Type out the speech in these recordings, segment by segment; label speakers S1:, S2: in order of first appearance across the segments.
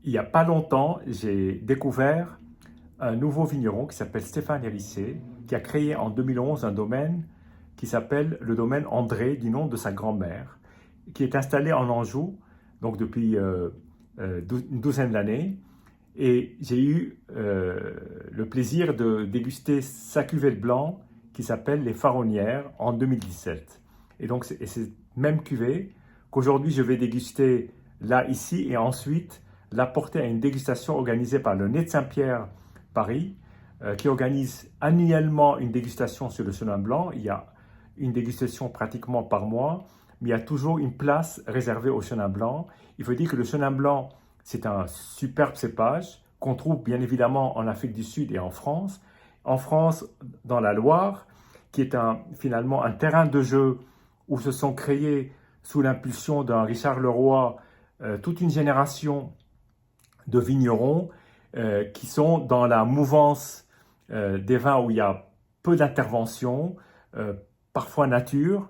S1: Il n'y a pas longtemps, j'ai découvert un nouveau vigneron qui s'appelle Stéphane Hérissé, qui a créé en 2011 un domaine qui s'appelle le domaine André, du nom de sa grand-mère, qui est installé en Anjou, donc depuis une douzaine d'années. Et j'ai eu le plaisir de déguster sa cuvée de blanc qui s'appelle les Faronnières en 2017. Et donc c'est cette même cuvée qu'aujourd'hui je vais déguster là, ici, et ensuite l'apporter à une dégustation organisée par le Nez de Saint-Pierre Paris, qui organise annuellement une dégustation sur le Chenin Blanc. Il y a une dégustation pratiquement par mois, mais il y a toujours une place réservée au Chenin Blanc. Il faut dire que le Chenin Blanc, c'est un superbe cépage qu'on trouve bien évidemment en Afrique du Sud et en France. En France, dans la Loire, qui est finalement un terrain de jeu où se sont créés, sous l'impulsion d'un Richard Leroy, toute une génération de vignerons qui sont dans la mouvance des vins où il y a peu d'intervention, parfois nature,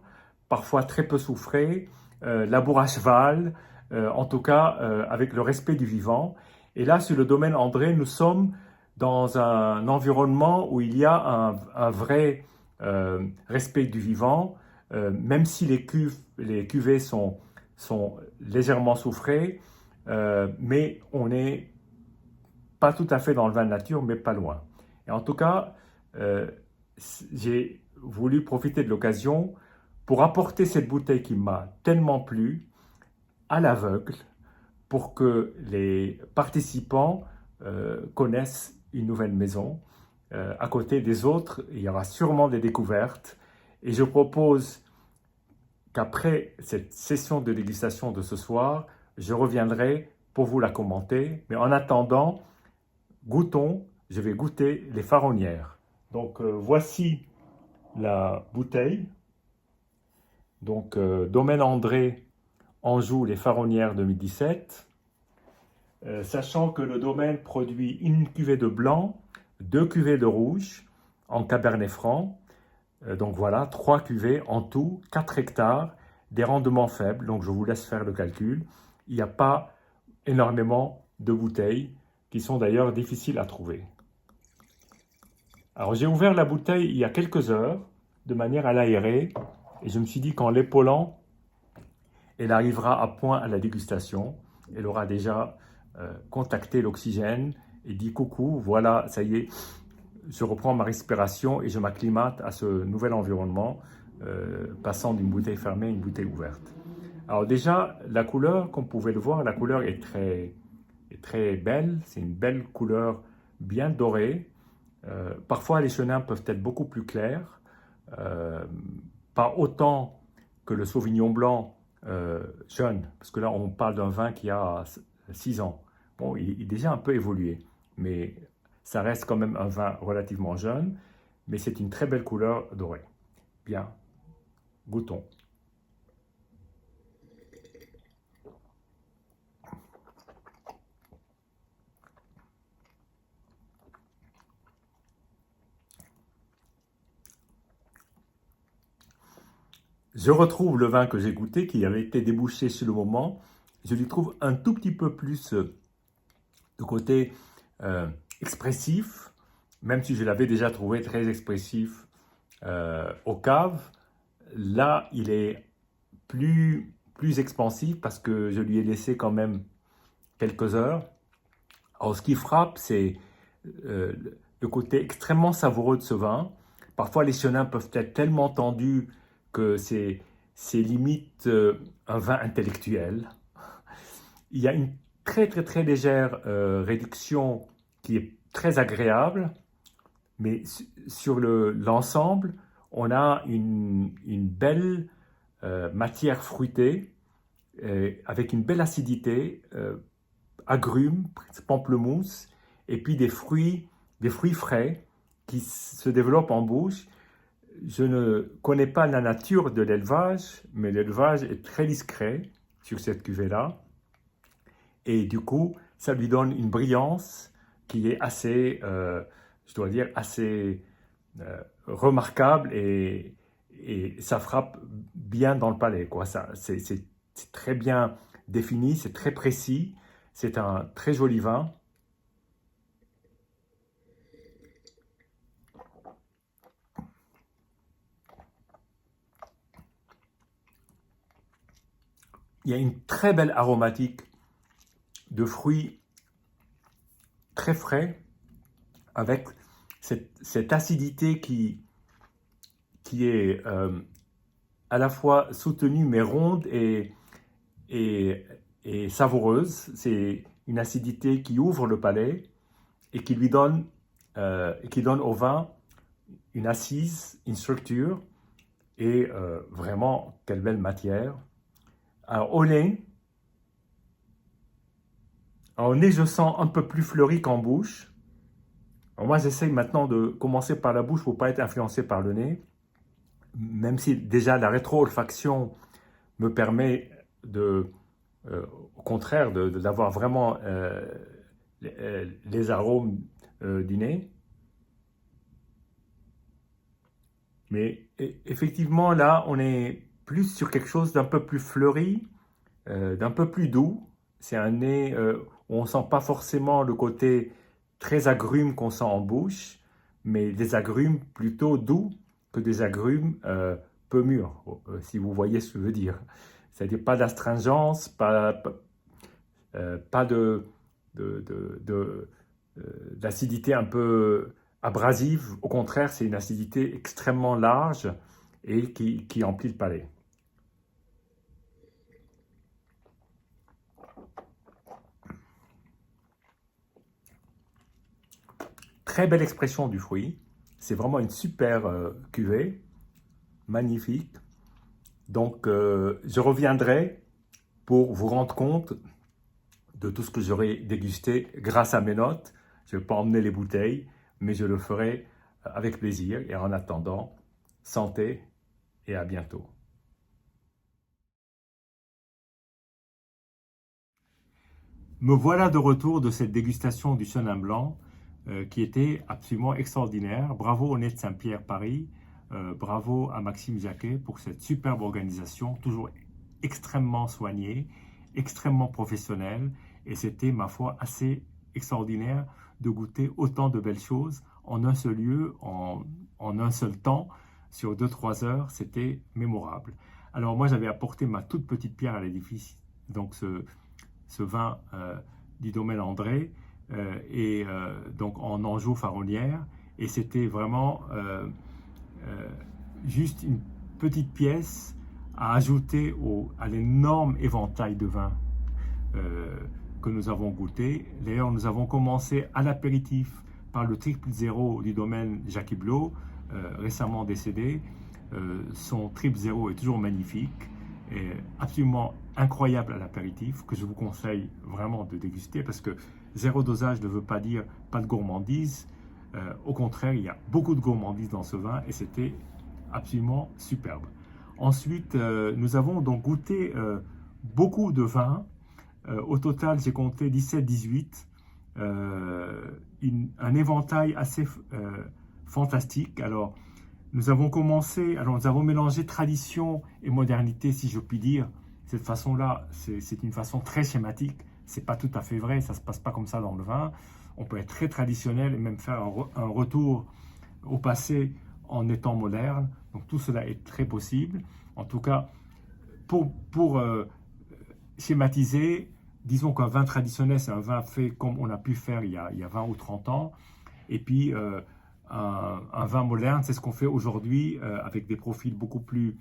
S1: parfois très peu soufré, labour à cheval, en tout cas avec le respect du vivant. Et là, sur le domaine André, nous sommes dans un environnement où il y a un vrai respect du vivant, même si les cuvées sont légèrement soufrées, mais on n'est pas tout à fait dans le vin de nature, mais pas loin. Et en tout cas, j'ai voulu profiter de l'occasion pour apporter cette bouteille qui m'a tellement plu à l'aveugle, pour que les participants connaissent une nouvelle maison. À côté des autres, il y aura sûrement des découvertes. Et je propose qu'après cette session de dégustation de ce soir, je reviendrai pour vous la commenter. Mais en attendant, goûtons, je vais goûter les Faronnières. Donc voici la bouteille. Donc Domaine André, Anjou, les Faronnières 2017. Sachant que le domaine produit une cuvée de blanc, deux cuvées de rouge en Cabernet Franc. Donc voilà, 3 cuvées en tout, 4 hectares, des rendements faibles. Donc je vous laisse faire le calcul. Il n'y a pas énormément de bouteilles qui sont d'ailleurs difficiles à trouver. Alors j'ai ouvert la bouteille il y a quelques heures de manière à l'aérer et je me suis dit qu'en l'épaulant, elle arrivera à point à la dégustation. Elle aura déjà contacté l'oxygène et dit coucou, voilà, ça y est, je reprends ma respiration et je m'acclimate à ce nouvel environnement, passant d'une bouteille fermée à une bouteille ouverte. Alors déjà, la couleur, comme vous pouvez le voir, la couleur est très belle. C'est une belle couleur bien dorée. Parfois, les chenins peuvent être beaucoup plus clairs, pas autant que le Sauvignon blanc jeune, parce que là, on parle d'un vin qui a 6 ans. Bon, il est déjà un peu évolué, mais ça reste quand même un vin relativement jeune, mais c'est une très belle couleur dorée. Bien, goûtons. Je retrouve le vin que j'ai goûté, qui avait été débouché sur le moment. Je lui trouve un tout petit peu plus de côté expressif, même si je l'avais déjà trouvé très expressif au cave. Là, il est plus expansif parce que je lui ai laissé quand même quelques heures. Alors, ce qui frappe, c'est euh, le côté extrêmement savoureux de ce vin. Parfois, les chenins peuvent être tellement tendus que c'est limite un vin intellectuel. Il y a une très légère réduction qui est très agréable, mais sur l'ensemble, on a une belle matière fruitée avec une belle acidité, agrumes, pamplemousse, et puis des fruits frais qui se développent en bouche. Je ne connais pas la nature de l'élevage, mais l'élevage est très discret sur cette cuvée-là. Et du coup, ça lui donne une brillance qui est assez, je dois dire, assez remarquable et ça frappe bien dans le palais, quoi. C'est très bien défini, c'est très précis, C'est un très joli vin. Il y a une très belle aromatique de fruits très frais avec cette acidité qui est à la fois soutenue mais ronde et savoureuse. C'est une acidité qui ouvre le palais et qui donne au vin une assise, une structure et vraiment quelle belle matière. Alors au nez, je sens un peu plus fleuri qu'en bouche. Alors moi, j'essaye maintenant de commencer par la bouche pour ne pas être influencé par le nez, même si déjà la rétro-olfaction me permet au contraire, d'avoir vraiment les arômes du nez. Mais effectivement, là, on est plus sur quelque chose d'un peu plus fleuri, d'un peu plus doux. C'est un nez où on ne sent pas forcément le côté très agrume qu'on sent en bouche, mais des agrumes plutôt doux que des agrumes peu mûrs, si vous voyez ce que je veux dire. C'est-à-dire pas d'astringence, pas d'acidité un peu abrasive. Au contraire, c'est une acidité extrêmement large et qui emplit le palais. Très belle expression du fruit. C'est vraiment une super cuvée, magnifique. Donc, je reviendrai pour vous rendre compte de tout ce que j'aurai dégusté grâce à mes notes. Je ne vais pas emmener les bouteilles, mais je le ferai avec plaisir. Et en attendant, santé et à bientôt. Me voilà de retour de cette dégustation du Chenin Blanc qui était absolument extraordinaire. Bravo au Nez de Saint-Pierre Paris, bravo à Maxime Jacquet pour cette superbe organisation, toujours extrêmement soignée, extrêmement professionnelle. Et c'était, ma foi, assez extraordinaire de goûter autant de belles choses en un seul lieu, en un seul temps, sur 2-3 heures. C'était mémorable. Alors moi, j'avais apporté ma toute petite pierre à l'édifice, donc ce vin du domaine André, donc en Anjou Faronnière, et c'était vraiment juste une petite pièce à ajouter à l'énorme éventail de vins que nous avons goûté. D'ailleurs, nous avons commencé à l'apéritif par le triple zéro du domaine Jacques Hublot, récemment décédé. Son triple zéro est toujours magnifique, et absolument incroyable à l'apéritif, que je vous conseille vraiment de déguster, parce que zéro dosage ne veut pas dire pas de gourmandise. Au contraire, il y a beaucoup de gourmandise dans ce vin et c'était absolument superbe. Ensuite, nous avons donc goûté beaucoup de vins. Au total, j'ai compté 17-18, un éventail assez fantastique. Alors, nous avons mélangé tradition et modernité, si je puis dire. Cette façon-là, c'est une façon très schématique. C'est pas tout à fait vrai, ça se passe pas comme ça dans le vin. On peut être très traditionnel et même faire un retour au passé en étant moderne. Donc tout cela est très possible. En tout cas, pour schématiser, disons qu'un vin traditionnel, c'est un vin fait comme on a pu faire il y a 20 ou 30 ans. Et puis, un vin moderne, c'est ce qu'on fait aujourd'hui avec des profils beaucoup plus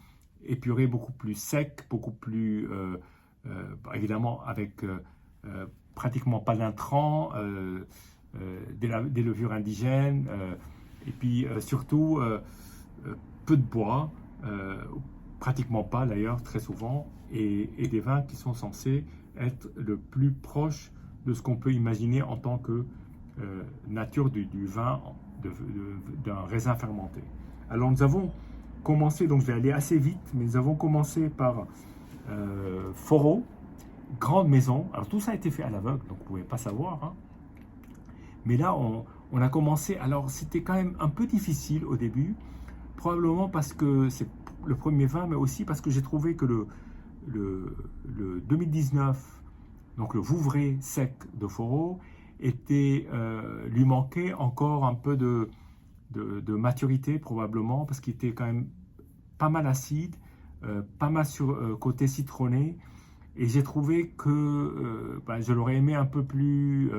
S1: épurés, beaucoup plus secs, beaucoup plus, évidemment, avec pratiquement pas d'intrants, des levures indigènes, et puis surtout peu de bois, pratiquement pas d'ailleurs, très souvent, et des vins qui sont censés être le plus proche de ce qu'on peut imaginer en tant que nature du vin, d'un raisin fermenté. Alors nous avons commencé, donc je vais aller assez vite, mais nous avons commencé par Foreau, grande maison. Alors tout ça a été fait à l'aveugle, donc vous ne pouvez pas savoir. Hein. Mais là, on a commencé, alors c'était quand même un peu difficile au début, probablement parce que c'est le premier vin, mais aussi parce que j'ai trouvé que le 2019 donc le Vouvray sec de Foros, lui manquait encore un peu de maturité probablement, parce qu'il était quand même pas mal acide, pas mal sur côté citronné, et j'ai trouvé que je l'aurais aimé un peu plus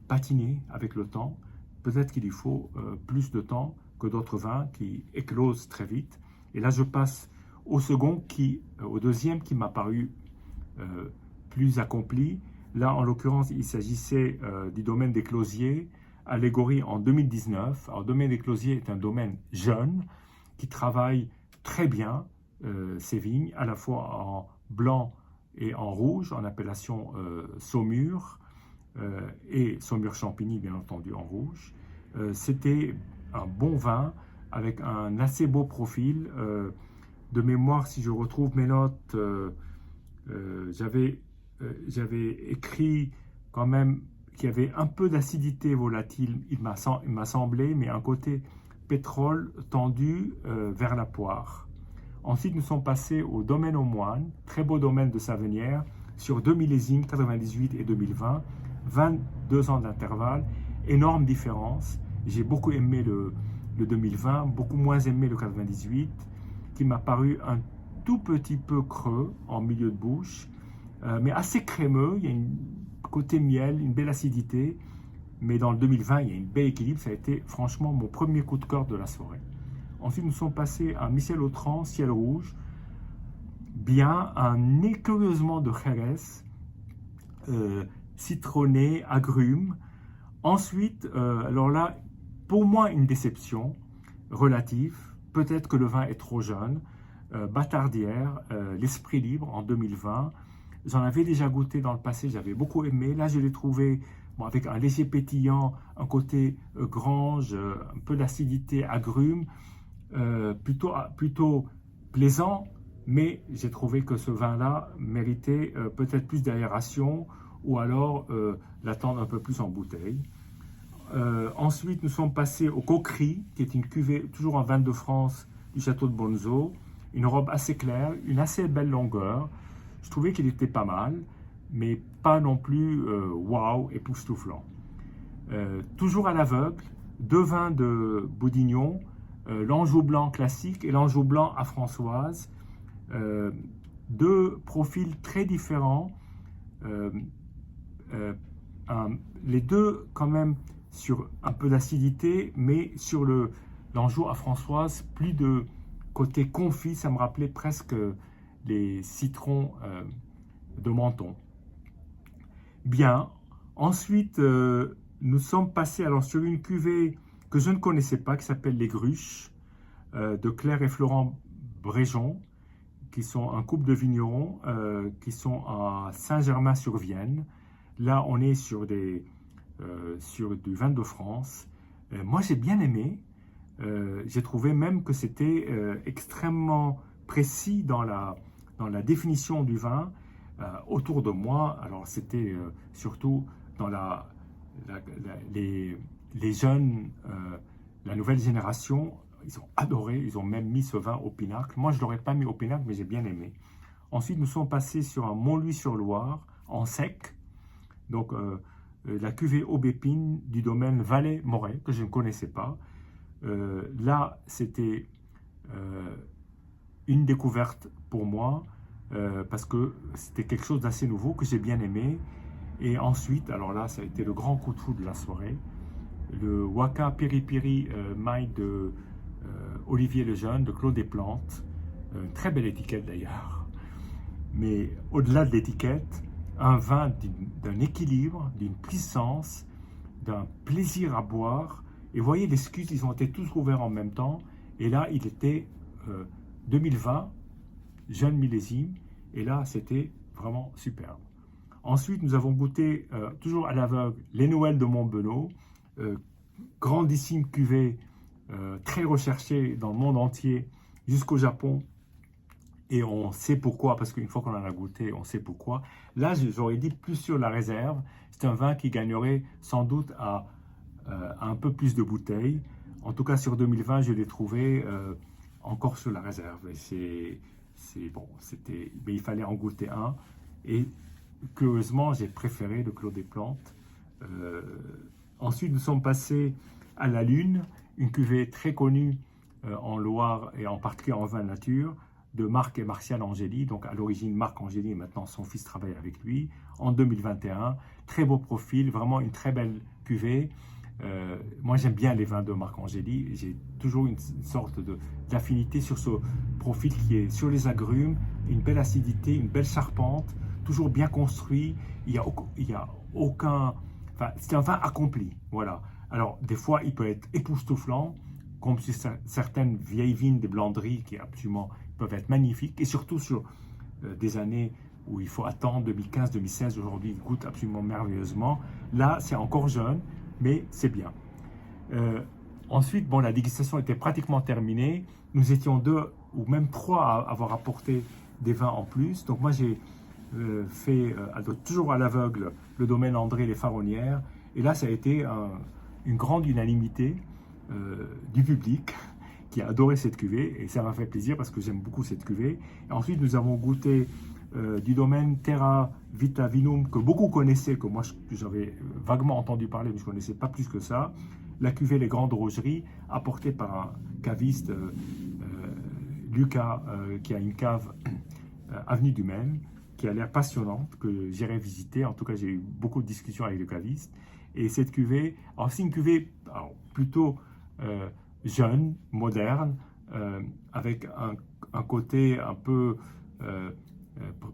S1: patiné avec le temps. Peut-être qu'il lui faut plus de temps que d'autres vins qui éclosent très vite. Et là, je passe au deuxième qui m'a paru plus accompli. Là, en l'occurrence, il s'agissait du domaine des Closiers, Allégorie en 2019. Alors, le domaine des Closiers est un domaine jeune qui travaille très bien ses vignes, à la fois en blanc et en rouge, en appellation Saumur, et Saumur-Champigny, bien entendu, en rouge. C'était un bon vin avec un assez beau profil. De mémoire, si je retrouve mes notes, j'avais écrit quand même qu'il y avait un peu d'acidité volatile, il m'a semblé, mais un côté pétrole tendu vers la poire. Ensuite, nous sommes passés au domaine aux moines, très beau domaine de Savenière, sur 2 millésimes, 98 et 2020, 22 ans d'intervalle, énorme différence. J'ai beaucoup aimé le 2020, beaucoup moins aimé le 98, qui m'a paru un tout petit peu creux en milieu de bouche, mais assez crémeux. Il y a un côté miel, une belle acidité, mais dans le 2020, il y a un bel équilibre. Ça a été franchement mon premier coup de cœur de la soirée. Ensuite, nous sommes passés à Michel-Autran, ciel rouge, bien, un écureussement de Jerez, citronné, agrumes. Ensuite, alors là, pour moi, une déception relative. Peut-être que le vin est trop jeune. Batardière, l'Esprit libre en 2020. J'en avais déjà goûté dans le passé, j'avais beaucoup aimé. Là, je l'ai trouvé avec un léger pétillant, un côté grange, un peu d'acidité, agrumes, plutôt plaisant, mais j'ai trouvé que ce vin-là méritait peut-être plus d'aération ou alors l'attendre un peu plus en bouteille. Ensuite, nous sommes passés au Coquerie, qui est une cuvée toujours en vin de France du château de Bonzo, une robe assez claire, une assez belle longueur. Je trouvais qu'il était pas mal, mais pas non plus waouh, époustouflant. Toujours à l'aveugle, 2 vins de Bourdignon, l'Anjou blanc classique et l'Anjou blanc à Françoise. 2 profils très différents, les deux quand même sur un peu d'acidité, mais sur l'Anjou à Françoise, plus de côté confit, ça me rappelait presque les citrons de Menton. Bien, ensuite nous sommes passés alors sur une cuvée que je ne connaissais pas, qui s'appelle les Gruches, de Claire et Florent Bréjon, qui sont un couple de vignerons qui sont à Saint-Germain-sur-Vienne. Là, on est sur du vin de France. Moi, j'ai bien aimé. J'ai trouvé même que c'était extrêmement précis dans la définition du vin autour de moi. Alors, c'était surtout dans les jeunes, la nouvelle génération. Ils ont adoré, ils ont même mis ce vin au pinacle. Moi, je ne l'aurais pas mis au pinacle, mais j'ai bien aimé. Ensuite, nous sommes passés sur un Montlouis-sur-Loire en sec. Donc, la cuvée Aubépine du domaine Valais-Moret, que je ne connaissais pas. Là, c'était une découverte pour moi, parce que c'était quelque chose d'assez nouveau, que j'ai bien aimé. Et ensuite, alors là, ça a été le grand coup de foudre de la soirée, le Waka Piri Piri Maille de Olivier Lejeune, de Claude Desplantes. Très belle étiquette d'ailleurs. Mais au-delà de l'étiquette, un vin d'un équilibre, d'une puissance, d'un plaisir à boire. Et vous voyez, les scus, ils ont été tous ouverts en même temps. Et là, il était 2020, jeune millésime. Et là, c'était vraiment superbe. Ensuite, nous avons goûté, toujours à l'aveugle, les Noëls de Montbello. Grandissime cuvée, très recherchée dans le monde entier, jusqu'au Japon. Et on sait pourquoi, parce qu'une fois qu'on en a goûté, on sait pourquoi. Là, j'aurais dit plus sur la réserve. C'est un vin qui gagnerait sans doute à un peu plus de bouteilles. En tout cas, sur 2020, je l'ai trouvé encore sur la réserve. Et c'est bon, mais il fallait en goûter un. Et curieusement, j'ai préféré le Clos des Plantes. Euh, Ensuite, nous sommes passés à la Lune, une cuvée très connue en Loire et en particulier en vin nature, de Marc et Martial Angeli. Donc à l'origine, Marc Angeli et maintenant son fils travaille avec lui, en 2021. Très beau profil, vraiment une très belle cuvée. Moi, j'aime bien les vins de Marc Angeli. J'ai toujours une sorte d'affinité sur ce profil qui est sur les agrumes, une belle acidité, une belle charpente, toujours bien construit. Il y a aucun... Enfin, c'est un vin accompli, voilà. Alors, des fois, il peut être époustouflant, comme sur certaines vieilles vignes des blanderies qui absolument peuvent être magnifiques, et surtout sur des années où il faut attendre 2015, 2016. Aujourd'hui, il goûte absolument merveilleusement. Là, c'est encore jeune, mais c'est bien. Ensuite, bon, la dégustation était pratiquement terminée. Nous étions 2 ou même 3 à avoir apporté des vins en plus. Donc moi, j'ai fait toujours à l'aveugle le domaine André les Faronnières. Et là, ça a été une grande unanimité du public qui a adoré cette cuvée. Et ça m'a fait plaisir parce que j'aime beaucoup cette cuvée. Et ensuite, nous avons goûté du domaine Terra Vita Vinum que beaucoup connaissaient, que moi j'avais vaguement entendu parler, mais je ne connaissais pas plus que ça. La cuvée Les Grandes Rogeries, apportée par un caviste, Lucas, qui a une cave avenue du Maine, qui a l'air passionnante, que j'irai visiter. En tout cas, j'ai eu beaucoup de discussions avec le caviste. Et cette cuvée, alors c'est une cuvée plutôt jeune, moderne, avec un côté un peu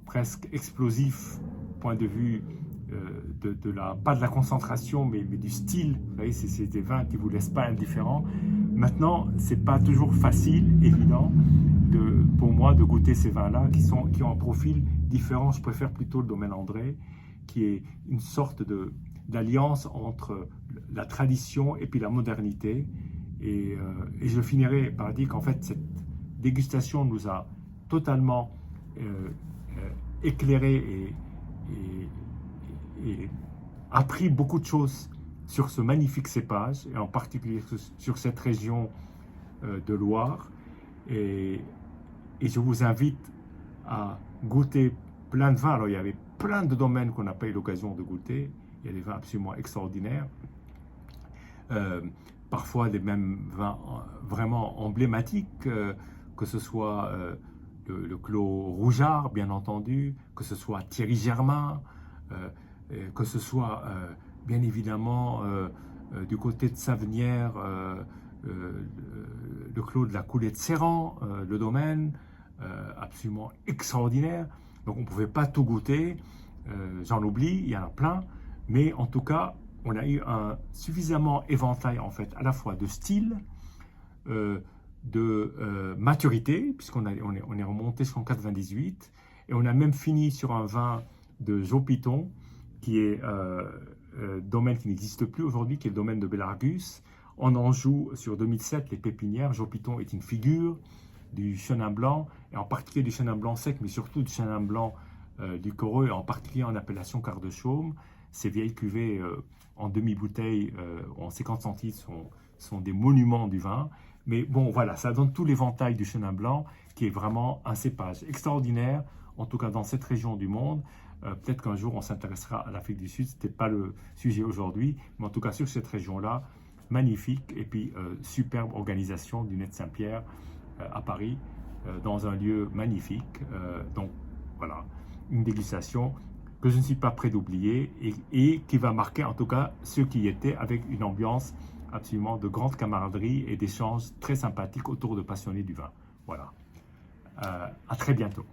S1: presque explosif, point de vue pas de la concentration, mais du style. Vous voyez, c'est des vins qui ne vous laissent pas indifférents. Maintenant, ce n'est pas toujours facile, évident, pour moi de goûter ces vins-là qui ont un profil différent. Je préfère plutôt le domaine André, qui est une sorte d'alliance entre la tradition et puis la modernité. Et je finirai par dire qu'en fait, cette dégustation nous a totalement éclairé et appris beaucoup de choses sur ce magnifique cépage, et en particulier sur cette région de Loire. Et je vous invite à goûter plein de vins. Alors, il y avait plein de domaines qu'on n'a pas eu l'occasion de goûter. Il y a des vins absolument extraordinaires. Parfois, des mêmes vins vraiment emblématiques, que ce soit le Clos Rougeard, bien entendu, que ce soit Thierry Germain, que ce soit bien évidemment du côté de Savenière, le Clos de la Coulée de Serran, le domaine, absolument extraordinaire. Donc on ne pouvait pas tout goûter, j'en oublie, il y en a plein, mais en tout cas, on a eu un suffisamment éventail en fait, à la fois de style, de maturité, puisqu'on est remonté sur 98, et on a même fini sur un vin de Jopiton, qui est domaine qui n'existe plus aujourd'hui, qui est le domaine de Bellargus. En Anjou, sur 2007, les pépinières. Jopiton est une figure du chenin blanc, et en particulier du chenin blanc sec, mais surtout du chenin blanc du Correux, et en particulier en appellation Quart de Chaume. Ces vieilles cuvées en demi-bouteille, en 50 centilitres, sont des monuments du vin. Mais bon, voilà, ça donne tout l'éventail du chenin blanc, qui est vraiment un cépage extraordinaire, en tout cas dans cette région du monde. Peut-être qu'un jour on s'intéressera à l'Afrique du Sud, ce n'était pas le sujet aujourd'hui, mais en tout cas sur cette région-là, magnifique, et puis superbe organisation du Net Saint-Pierre à Paris, dans un lieu magnifique. Donc voilà, une dégustation que je ne suis pas prêt d'oublier et qui va marquer en tout cas ceux qui y étaient, avec une ambiance absolument de grande camaraderie et d'échanges très sympathiques autour de passionnés du vin. Voilà. À très bientôt.